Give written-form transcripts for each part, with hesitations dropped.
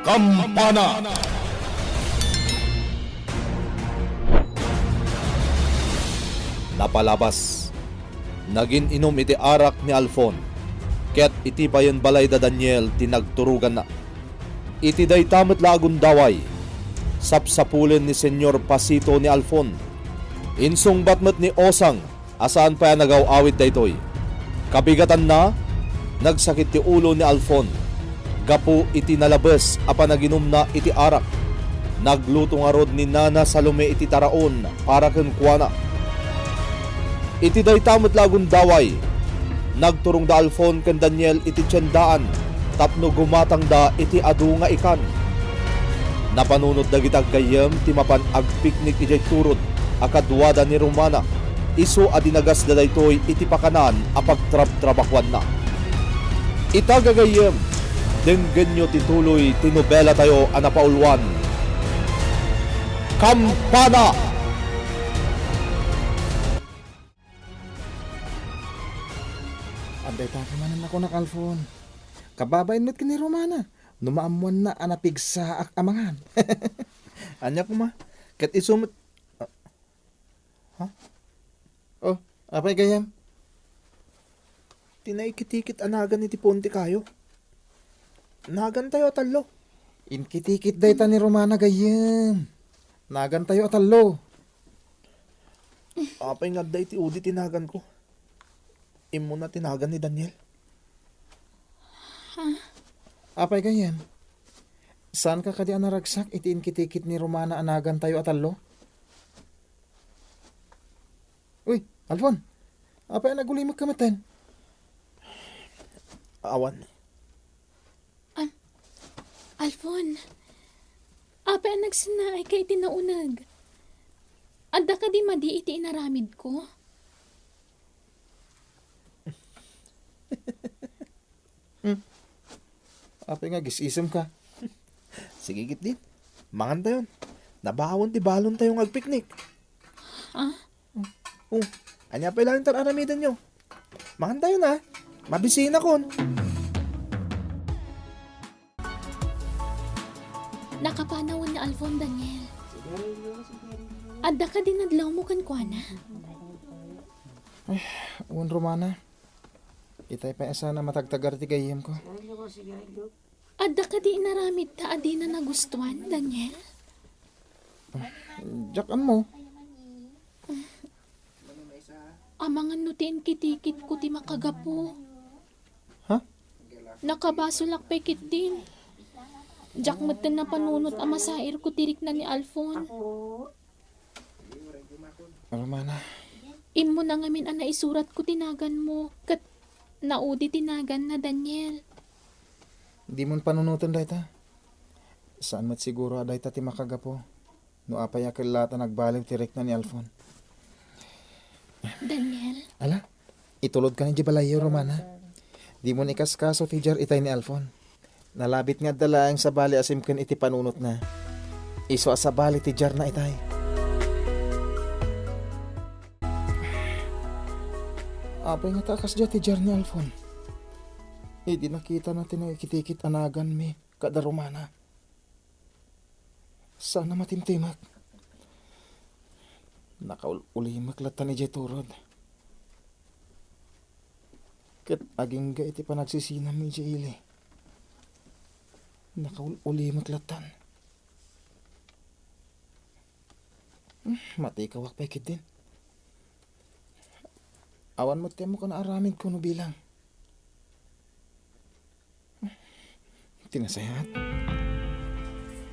Kampana. Napalabas. Naging inom iti arak ni Alfon. Ket iti bayan balay da Daniel tinagturugan na. Iti day tamet lagun daway. Sapsapulen ni Senyor Pasito ni Alfon. Insung batmet ni Osang asaan pa nagaw-awid daytoy. Kabigatan na, nagsakit ti ulo ni Alfon. Gapu iti nalabes apa naginom na iti arak. Nagluto nga rod ni Nana Salome iti taraon para ken kuana. Iti daytamot lagun daway. Nagturong da Alfon ken Daniel iti tiyandaan tapno gumatang da iti adu nga ikan. Napanunod dagitag gayem ti mapan agpiknik iti turod akadwada ni Romana. Isu adinagas da daytoy iti pakanan apag trab-trabakwan na. Itagagayem denggen nyo tituloy tinobela tayo anapaulwan. Kampana! Abay manan ako na Alfon. Kababain mo't kini Romana. Numaamuan na anapig sa amangan. Anya ko ma? Ket isumot. Oh, apay gayam? Tinaikitikit anagan iti ponti kayo. Nagan tayo talo. Inkitikit dayta ni Romana gayam. Nagan tayo atalo. Apay nga day ti udi tinagan ko. Imo na tinagan ni Daniel. Apay gayam? Saan ka kadi anaragsak iti inkitikit ni Romana anagan tayo atalo? Uy, Alfon. Apay nagulimag kamatan? Awan. Alfon, apa ang nagsinaay kay tinaunag? Adda ka di madi iti inaramid ko? Apay nga gisisem ka. Sige git din. Mangan tayo. Nabawon ti balon tayong agpiknik. Anya pa lang tar aramidan nyo. Mangan tayo na. Mabisina kon. Nakapanawon ni Alfon Daniel. Adda ka din nadlaw mo kan kuana. Uwan Romana. Itay pa sana matagtagar ti gayem ko. Adda ka di inaramid ta adi na nagustuhan, Daniel. Jakan mo. Amangan nutin kitikit ko ti makagapo. Ha? Nakabasulak pa kit din. Jak meten na panunot ang masair ko tirik na ni Alfon. Romana. Imo na ngamin ang naisurat ko tinagan mo. Kat naudi tinagan na Daniel. Di mo panunutan dayta. Saan mat siguro dayta ti makagapo. No apay akilata nagbaliw tirik na ni Alfon. Daniel, Ala, itulod ka ni Jibalayo, Romana. Di mo ikaskaso ti jar itay ni Alfon. Nalabit nga dalaang sa bali asim ken iti panunot na. Iso sa bali ti jar na itay. Apay nga takas dya ti jar ni Alfon. Di nakita natin na ikitikit anagan mi kada Romana. Sana matimtimak. Nakaulimak latan ni Jeturod. Kat aging ga iti panagsisinam mi Jili. Nakaulimak latan. Mati kawak pekit din. Awan mo temo ko na aramid ko no bilang. Tinasayat.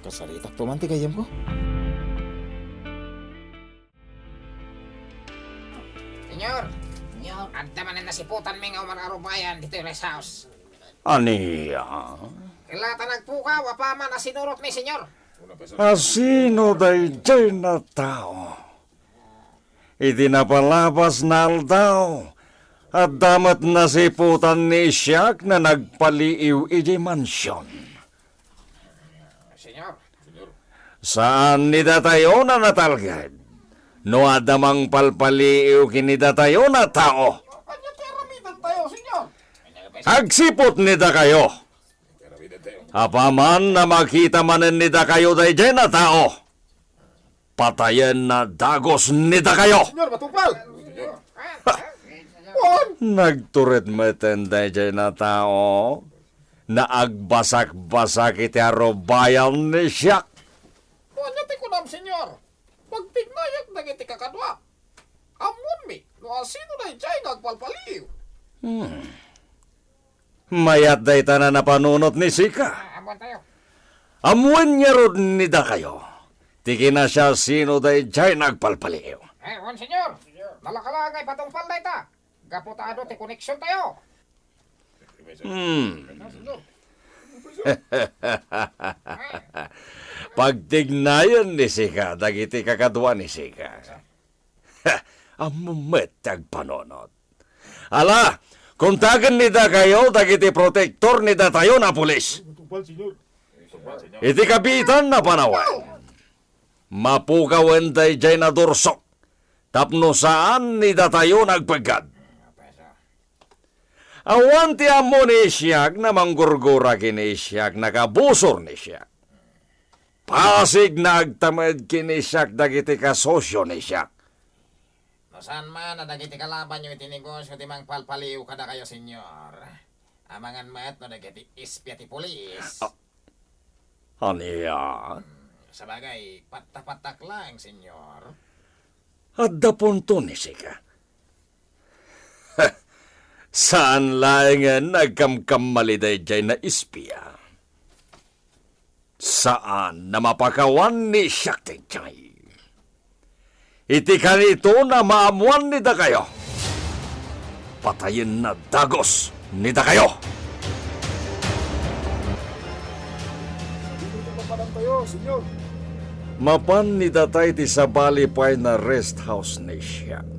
Kasaritak tumanti kayam ko. Senyor, adda man na siputan mi nga umanarubayan dito yung rest house. Aniya? Kilata nagpukaw, apaman na sinurot ni senyor. Asino day dyan na tao? Itinapalabas na aldaw at damat na siputan ni Siak na nagpaliiw iji mansyon. Senyor. Saan nidatayo na natalgad? No adamang palpaliiw kinidatayo na tao. Kanya teramitan tayo, senyor. Agsipot nida kayo. Apaman na makita manen nida kayo dayjay na tao. Patayen na dagos nida kayo. Senyor, matupal! Nagturit meten dayjay na tao. Naagbasak-basak iti arobayan ni siya. Ano ti kunam, senyor? Pagtignayak dagiti kakadwa. Amon mi, no asino na ijay nagpalpaliw. Mayat day tanan na panunot ni Sika. Amon tayo. Amuan niya rod nida kayo. Tiki na siya sino day jay nagpalpaliw. On, senyor. Nalakalagay patungpal na ita. Gaputado ti koneksyon tayo. Pagtignayan ni Sika, dagiti kakadwa ni Sika. Amumet tagpanonot. Ala, kuntagan nida kayo, dagiti protektor nida tayo na pulis. Iti kapitan na panawan. Mapukawan day jay na dursok. Tapno saan nida tayo nagpagad. Awan ti amo ni Isyak na manggurgura kini Isyak nakabusor ni Isyak. Pasig na agtamad kini Isyak dagiti kasosyo ni Isyak. No saan man na dagiti kalaban nyo itinegosyo ti mang palpaliw kada kayo, senyor. Amangan mat no dagiti ispya ti pulis. Aniya? Sabagay, patak-patak lang, senyor. Adda punto ni Sika. Saan lang nga nagkamkamali jay na ispya? Saan na mapakawan ni Isyak jay? Iti kanito na maamuan nida kayo. Patayin na dagos nida kayo. Mapan nida tayo ti sabali pa'y na rest house ni Isyak.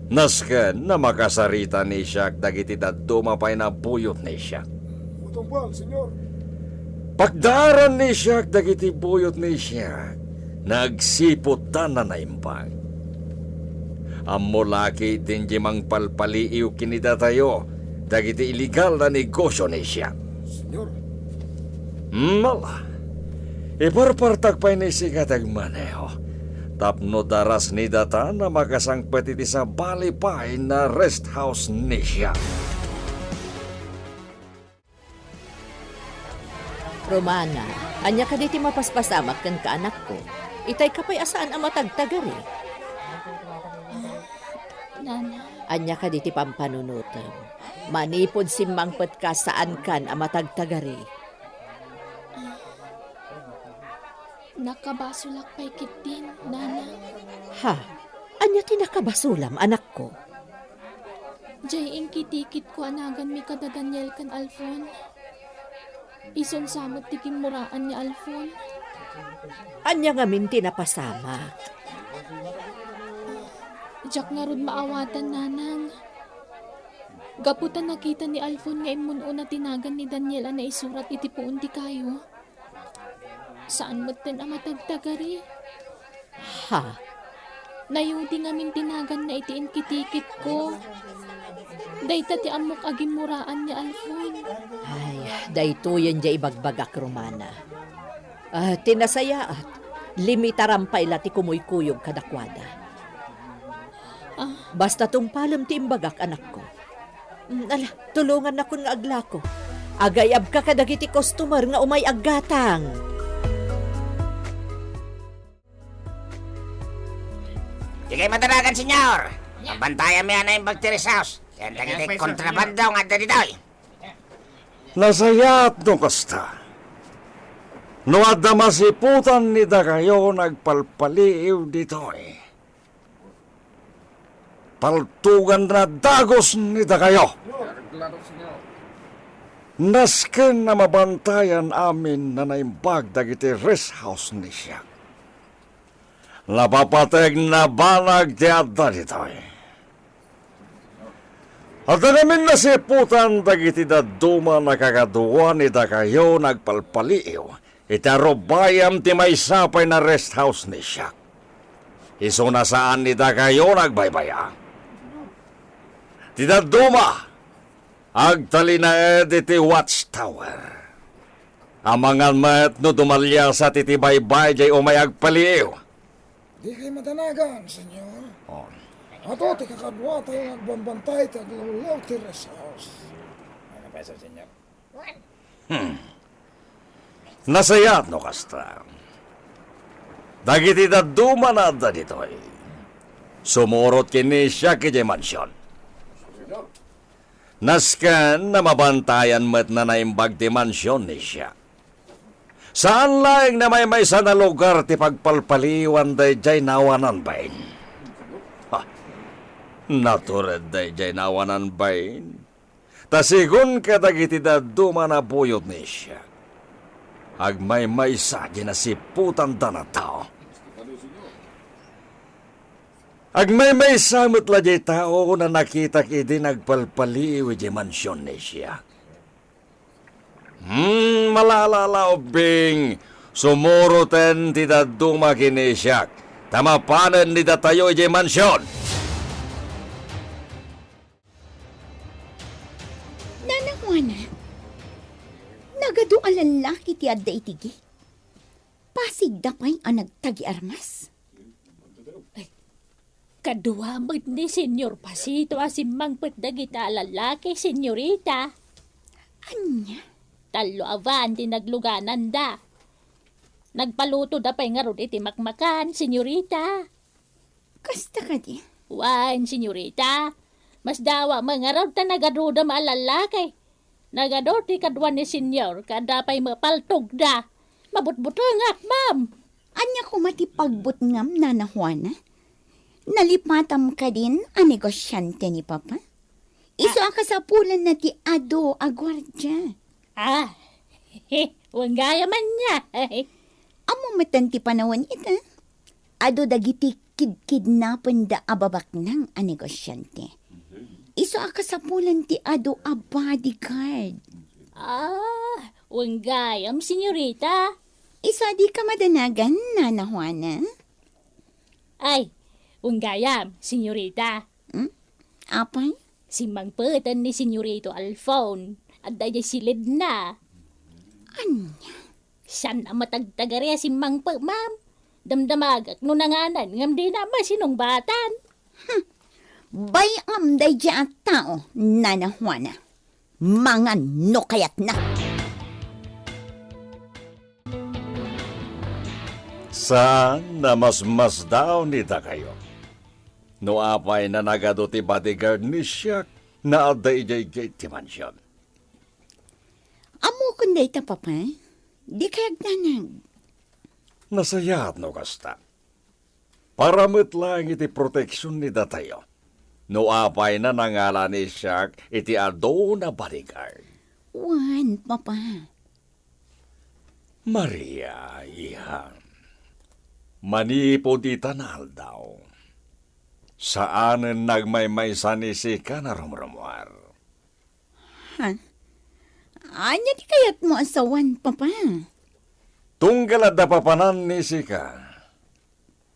Nasken na makasarita ni Isyak dagiti daduma pa'y na buyot ni Isyak. Matupal, senyor. Pagdaran ni Isyak dagiti buyot ni Isyak, nagsipot na naimbang. Ammo laki tinji mang palpaliiw kinita tayo, dagiti illegal na negosyo ni Isyak. Senyor. Mala, iparpartak pa'y ni Sika tagmaneho. Tapno daras ni data na makasangpet iti sa balipay na rest house ni siya. Romana, anya ka diti mapaspasamak kan ka anak ko. Itay kapay asaan ang matagtagari. Nana, Anya ka diti pampanunutan. Manipod simmangpet ka saan kan ang matagtagari. nakabasulak pa'y kitin, Nana. Ha? Anya tinakabasulam anak ko? Jay ing kitikit ko anagan mi kada Daniel kan Alfon. Ison samot tikim muraan ni Alfon. Anya nga min tinapasamak. Jack nga rod maawatan, Nanang. Gaputan nakita ni Alfon nga imun una tinagan ni Daniel na isurat iti puun ti kayo. Saan mo tin ang matagtagari? Ha? Nayudi nga min tinagan na itiin kitikit ko. Dayta ti amok agim muraan ni Alfon. Ay, dayto yan jay ibagbagak, Romana. Tinasaya at limitarampay lati kumoy-kuyog kadakwada. Basta tumpalam ti imbagak, anak ko. Ala, tulungan na kun nga agla ko. Agayab ka kadagiti customer nga umay aggatang. Di kayo madaragan, senyor. Mabantayan mo yan na yung Bagteris House. Yan lang iti kontrabando nga dito. Nasayat no kasta. No adda masiputan ni da kayo nagpalpaliw dito eh. Paltugan na dagos ni da kayo. Nasken na mabantayan amin na naimbag dagiti rest house ni siya. Napapateg na balag ti adda dito eh. At namin nasiputan dagiti daduma nakakaduwa ni da kayo nagpalpaliw. Itarobayam ti may sapay na rest house ni siya. Iso na saan ni da kayo nagbaybaya. Ti daduma agtali na iti watchtower. Amangan met no dumalya sa titibaybay jay umay agpaliw. Di kay madanagan, senyor. Oh. Ato, ti kakadwa tayo nagbambantay taglulaw ti rest house. Ano pa sa senyor? Nasayat no kasta. Dagiti daduma na da ditoy. Sumurot kini siya kiti mansyon. Naskan na mabantayan met na naimbag ti mansyon ni siya. Saan laing na may sana lugar ti pagpalpaliwan day jay nawanan bain? Ha, natured day jay nawanan bain? Tasigun ka dagiti daduma na buyot ni siya. Agmay sa ginasiputan da na tao. Agmay samot la jay tao na nakita kidi nagpalpaliw di mansyon ni siya. Malalalaw bing, sumuruten ti daduma kini siya. Tamapanen ni datayo di mansyon. Nanakwana, nagado ang lalaki ti adda itigi. Pasig da pa'y ang nagtagi armas. Kaduamad ni Senyor Pasito asimang patdagita lalaki, senyorita. Anya? Talo avan di nagluganan da. Nagpaluto da pa'y nga ron iti makmakan, senyorita. Kasta ka di? Wan, senyorita. Mas dawa mga raw ta nagaruda maalalaki. Nagador ti kadwan ni senyor kada pa'y mapaltog da. Mabutbutungak, ma'am. Anya ko matipagbut ngam, Nana Juana? Nalipatam ka din ang negosyante ni Papa? Iso ang kasapulan na ti Ado agwardya. Ah, wanggaya man niya. Amo matanti panawan ita. Ado dagiti kidnapan da ababak ng ang negosyante. Iso ang kasapulan ti Ado a bodyguard. Ah, wanggayam, senyorita. Iso di ka madanagan, Nana Juana? Ay, wanggayam, senyorita. Apay? Si mangpatan ni senyorito Alphon. At daya silid na. Anya? San ang matagtagariya si mangpa, ma'am? Damdamagak no nanganan ngam di na masinong batan. Bayam day dya at tao, Nana Juana. Mangan no kayat na. Saan na mas daw nita kayo? No apay na nagado ti bodyguard ni siya na aday jay gate ti mansyon. Amo kunday ta, Papa. Di kayag nanag. Nasayat no kasta. Paramit lang iti proteksyon ni datayo. No apay na nangala ni siya iti ado na bodyguard. Wan, Papa. Maria, iha. Manipo di tanal daw. Saan nagmay-maysa ni Sika na rumrumwar? Ha? Anya di kayat mo asawan, Papa? Tunggal at dapapanan ni Sika.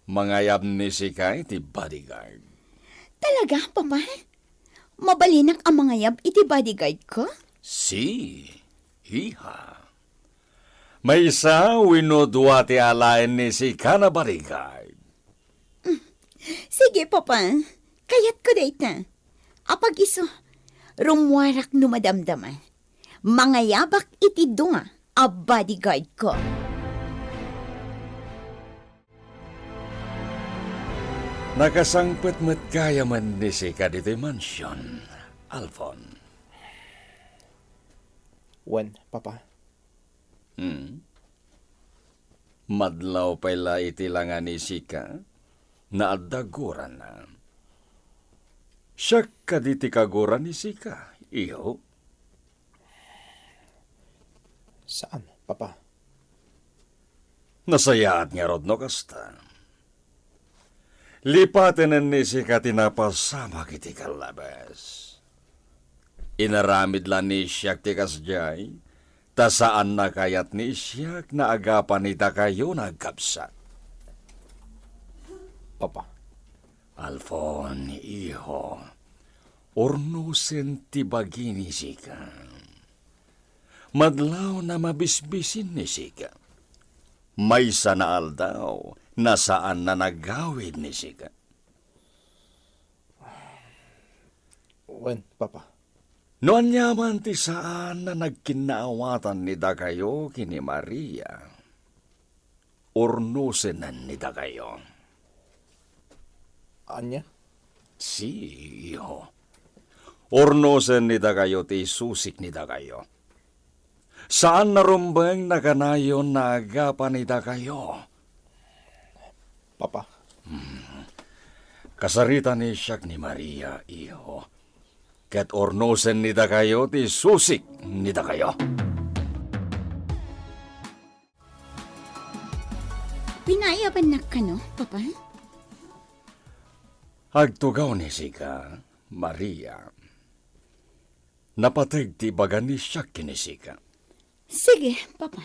Mangayab ni Sika iti bodyguard. Talaga, Papa? Mabalinak ang mga yab iti bodyguard ko? Si, iha. May isa winudwa ti alain ni Sika na bodyguard. Sige, Papa. Kayat ko dayta. Apag iso, rumwarak numadamdaman. Mga yabak iti dunga a bodyguard ko. Nakasangpet met kaya man ni Sika dito mansyon, Alphon. Wen, Papa. Madlaw pala iti langan ni Sika na adaguran na. Siya kaditi kaguran ni Sika, iyo. Saan, Papa? Nasayaat nga rod no kasta. Lipatin ni Sika tinapasama kiti kalabas. Inaramid lang ni siyak ti kasjay, ta saan na kayat ni siyak na agapan ita kayo nagkapsat. Papa. Alphon, iho, ornusin ti bagini Sika. madlaw na mabisbisin ni Sika. May sanaal daw na saan na nagawid ni Sika. Wen, Papa. Noon yaman ti saan na nagkinaawatan ni Dagayo kini Maria. Ornusenan ni Dagayo. Anya? Siyo. Ornosen ni Dagayo ti susik ni Dagayo. Saan narumbeng nakanayon na agapan ni Dagayo? Papa. Kasarita ni siyak ni Maria, iho. Ket ornosen ni Dagayo ti susik ni Dagayo. Pinayaban na ka, no, Papa? Agtugaw ni Sika, Maria. Napateg ti baga ni siyak kini Sika. Sige, Papa.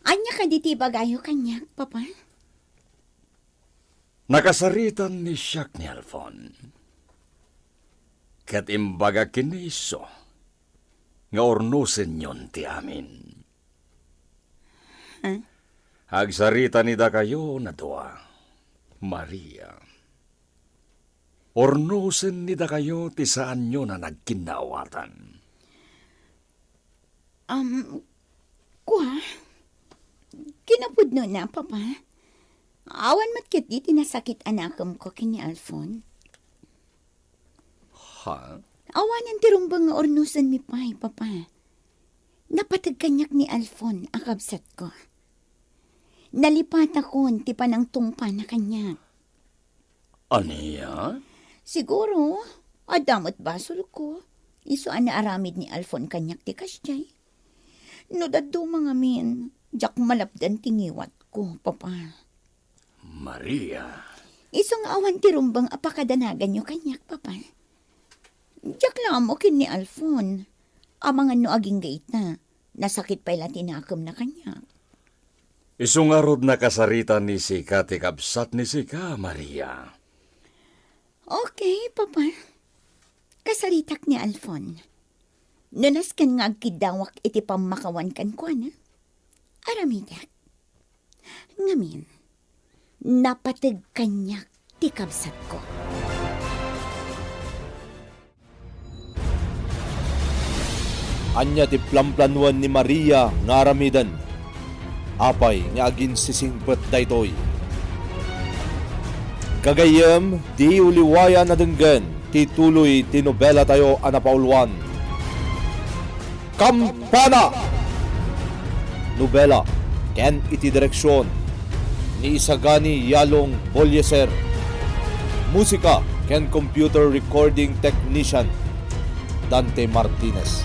Anya ka diti bagayo kanya, Papa? Nakasaritan ni siyak ni Alfon. Ket imbaga kini iso, nga ornusen yon ti amin. Agsarita ni Dagayo na dua, Maria. Ornusen ni Dagayo ti saan nyo na nagkinawatan. Kuha? Kinapudno na, Papa. Awan matkit di tinasakit anakam ko kini Alfon. Ha? Awanan tirumbang nga ornusan mi pay, Papa. Napatag kanyak ni Alfon ang kabsat ko. Nalipat akon ti panang tungpa na kanyak. Aniya? Siguro, adamot basol ko. Iso ana aramid ni Alfon kanyak ti kasyay. No daddo mga min, jak malapdan tingiwat ko, Papa. Maria. Isong awan ti rumbang apakadanagan nyo kanyak, Papa. Jak lang mo kin ni Alfon. Amangan no aging gait na. Nasakit pa'y latinakam na kanyak. Isungarod na kasarita ni Sika ti kabsat ni Sika, Maria. Okay, Papa. Kasaritak ni Alfon. Nunas kan nga agkidawak iti pamakawan kan ko, na? Aramidak. Ngamin, napatag kanyak ti kabsat ko. Anya ti plamplanuan ni Maria nga aramidan. Apay nga agin sisingpet daytoy. Kagayem, di uliwaya na denggen, ti tuloy ti nobela tayo anapaulwan. Kampana! Nobela, ken iti direksyon ni Isagani Yalong Bolyeser. Musika ken computer recording technician Dante Martinez.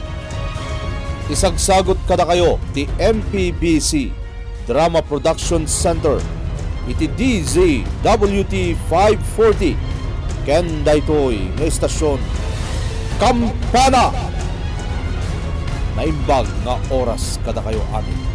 Isagsagot kada kayo ti MPBC Drama Production Center iti DZWT 540 ken daytoy nga istasyon Kampana. Naimbag nga oras kada kayo amin.